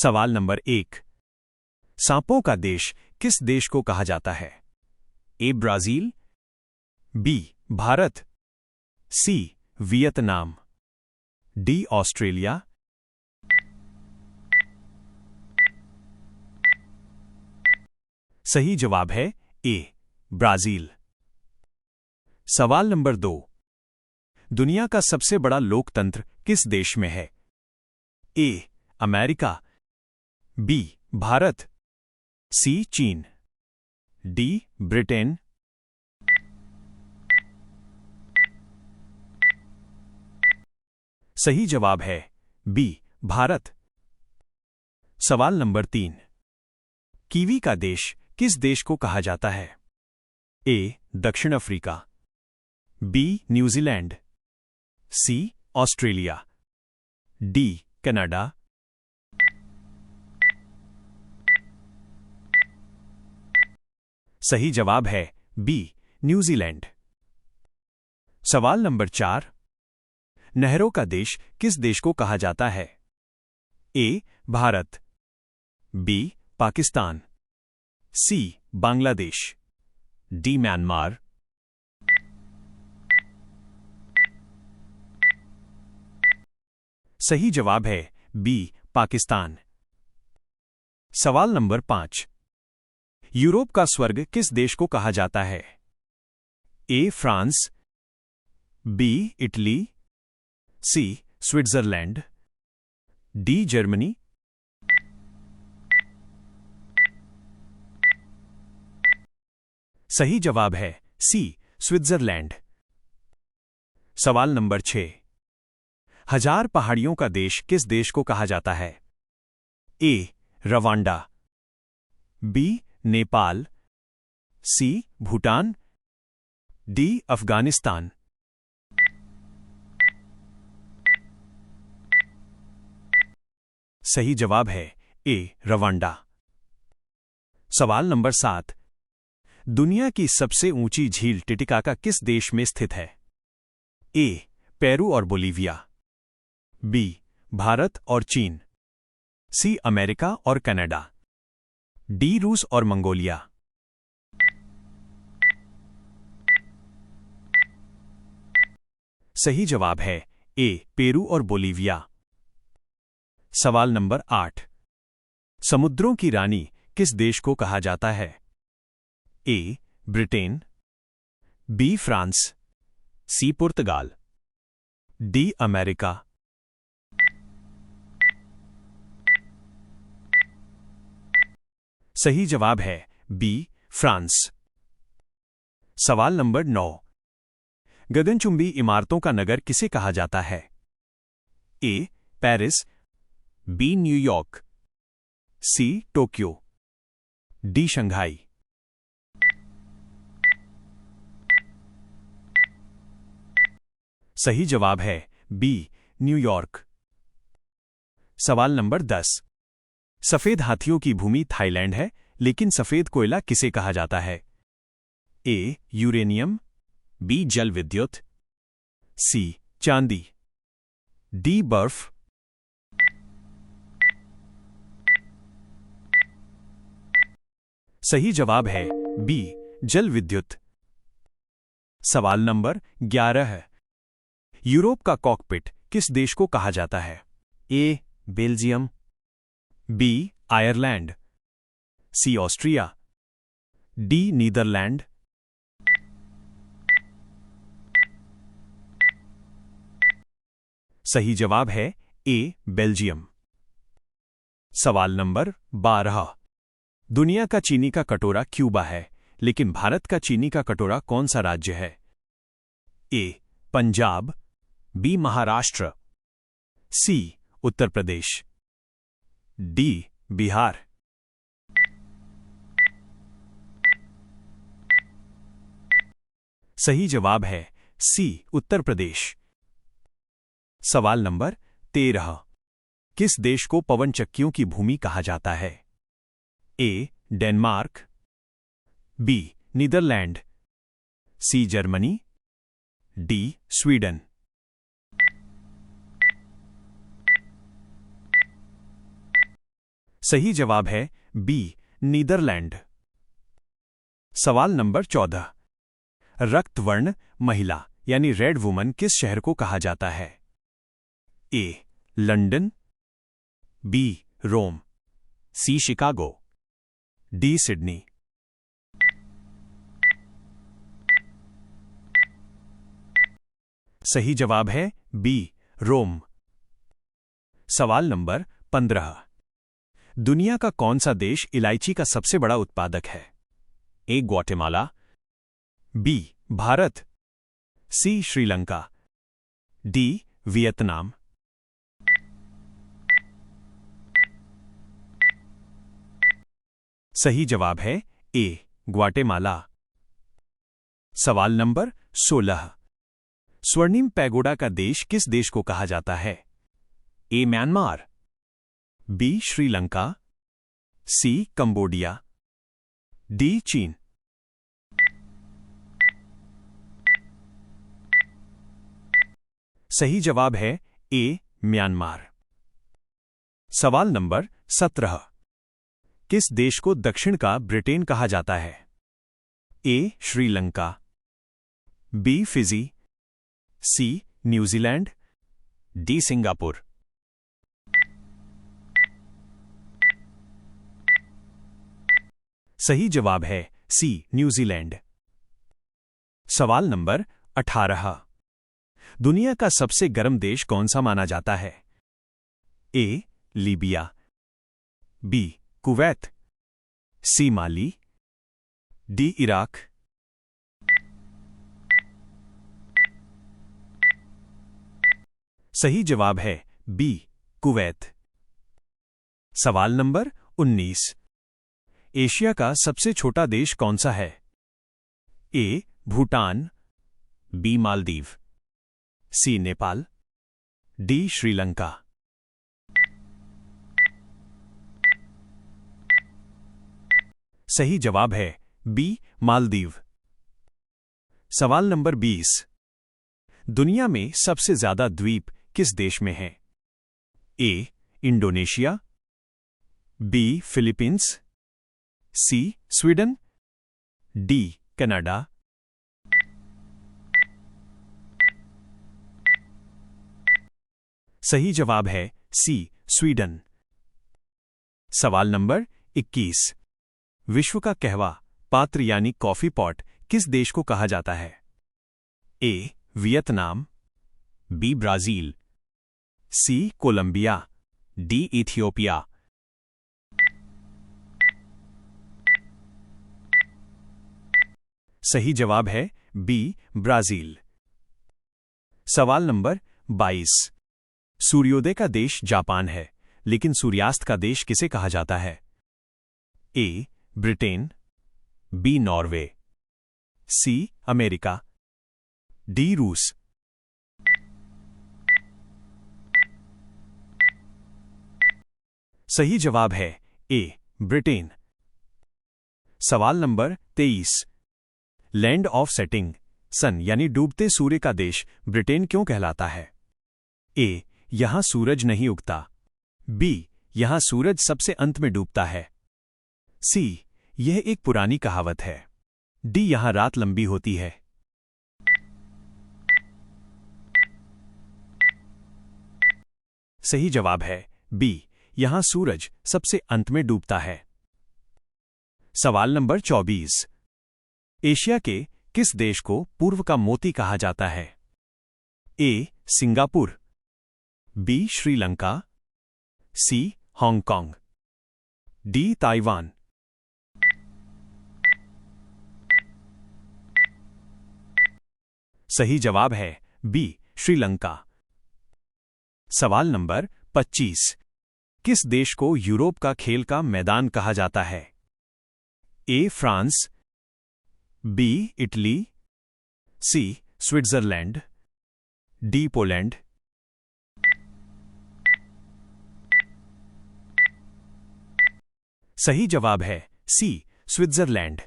सवाल नंबर 1। सांपों का देश किस देश को कहा जाता है? A Brazil, B Bharat, C Vietnam, D Australia. सही जवाब है ए ब्राजील। सवाल नंबर 2। दुनिया का सबसे बड़ा लोकतंत्र किस देश में है? ए अमेरिका, बी भारत, सी चीन, डी ब्रिटेन। सही जवाब है बी भारत। सवाल नंबर 3। कीवी का देश किस देश को कहा जाता है? ए दक्षिण अफ्रीका, बी न्यूजीलैंड, सी ऑस्ट्रेलिया, डी कनाडा। सही जवाब है बी न्यूजीलैंड। सवाल नंबर 4। नहरों का देश किस देश को कहा जाता है? ए भारत, बी पाकिस्तान, सी बांग्लादेश, डी म्यांमार। सही जवाब है बी पाकिस्तान। सवाल नंबर 5। यूरोप का स्वर्ग किस देश को कहा जाता है? A France, B Italy, C Switzerland, D Germany. सही जवाब है सी स्विट्जरलैंड। सवाल नंबर 6। 1000 पहाड़ियों का देश किस देश को कहा जाता है? ए रवांडा, बी नेपाल, सी भूटान, डी अफगानिस्तान। सही जवाब है ए रवांडा। सवाल नंबर 7। दुनिया की सबसे ऊंची झील टिटिकाका किस देश में स्थित है? ए पेरू और बोलीविया, बी भारत और चीन, सी अमेरिका और कनाडा, डी रूस और मंगोलिया। सही जवाब है ए पेरू और बोलीविया। सवाल नंबर 8। समुद्रों की रानी किस देश को कहा जाता है? A Britain, B France, C Portugal, D America. सही जवाब है बी फ्रांस। सवाल नंबर 9। गगनचुंबी इमारतों का नगर किसे कहा जाता है? A Paris, B New York, C Tokyo, D Shanghai. सही जवाब है बी न्यूयॉर्क। सवाल नंबर 10। सफेद हाथियों की भूमि थाईलैंड है, लेकिन सफेद कोयला किसे कहा जाता है? ए यूरेनियम, बी जल विद्युत, सी चांदी, डी बर्फ। सही जवाब है बी जल विद्युत। सवाल नंबर 11 है। यूरोप का कॉकपिट किस देश को कहा जाता है? ए बेल्जियम, बी आयरलैंड, सी ऑस्ट्रिया, डी नीदरलैंड। सही जवाब है ए बेल्जियम। सवाल नंबर 12। दुनिया का चीनी का कटोरा क्यूबा है, लेकिन भारत का चीनी का कटोरा कौन सा राज्य है? ए पंजाब, बी महाराष्ट्र, सी उत्तर प्रदेश, डी बिहार। सही जवाब है सी उत्तर प्रदेश। सवाल नंबर 13। किस देश को पवन चक्कियों की भूमि कहा जाता है? A Denmark, B Netherland, C Germany, D Sweden. सही जवाब है बी नीदरलैंड। सवाल नंबर 14। रक्तवर्ण महिला यानी रेड वुमन किस शहर को कहा जाता है? ए लंदन, बी रोम, सी शिकागो, डी सिडनी। सही जवाब है बी रोम। सवाल नंबर 15। दुनिया का कौन सा देश इलायची का सबसे बड़ा उत्पादक है? ए ग्वाटेमाला, बी भारत, सी श्रीलंका, डी वियतनाम। सही जवाब है ए ग्वाटेमाला। सवाल नंबर 16। स्वर्णिम पैगोडा का देश किस देश को कहा जाता है? ए म्यांमार, बी श्रीलंका, सी कंबोडिया, डी चीन। सही जवाब है ए म्यांमार। सवाल नंबर 17। किस देश को दक्षिण का ब्रिटेन कहा जाता है? ए श्रीलंका, बी फिजी, सी न्यूजीलैंड, डी सिंगापुर। सही जवाब है सी न्यूजीलैंड। सवाल नंबर 18। दुनिया का सबसे गर्म देश कौन सा माना जाता है? ए लीबिया, बी कुवैत, सी माली, डी इराक। सही जवाब है बी कुवैत। सवाल नंबर 19। एशिया का सबसे छोटा देश कौन सा है? ए भूटान, बी मालदीव, सी नेपाल, डी श्रीलंका। सही जवाब है बी मालदीव। सवाल नंबर 20। दुनिया में सबसे ज्यादा द्वीप किस देश में हैं? ए इंडोनेशिया, बी फिलीपींस, सी स्वीडन, डी कनाडा। सही जवाब है सी स्वीडन। सवाल नंबर 21। विश्व का कहवा पात्र यानी कॉफी पॉट किस देश को कहा जाता है? ए वियतनाम, बी ब्राजील, सी कोलंबिया, डी इथियोपिया। सही जवाब है बी ब्राजील। सवाल नंबर 22। सूर्योदय का देश जापान है, लेकिन सूर्यास्त का देश किसे कहा जाता है? A Britain, B Norway, C America, D रूस। सही जवाब है ए ब्रिटेन। सवाल number 23। Land of setting sun यानी डूबते सूर्य का देश ब्रिटेन क्यों कहलाता है? ए यहां सूरज नहीं उगता, बी यहां सूरज सबसे अंत में डूबता है, सी यह एक पुरानी कहावत है, डी यहां रात लंबी होती है। सही जवाब है बी यहां सूरज सबसे अंत में डूबता है। सवाल नंबर 24। एशिया के किस देश को पूर्व का मोती कहा जाता है? ए सिंगापुर, बी श्रीलंका, सी हांगकांग, डी ताइवान। सही जवाब है बी श्रीलंका। सवाल नंबर 25। किस देश को यूरोप का खेल का मैदान कहा जाता है? A France, B Italy, C Switzerland, D Poland. सही जवाब है सी स्विट्जरलैंड।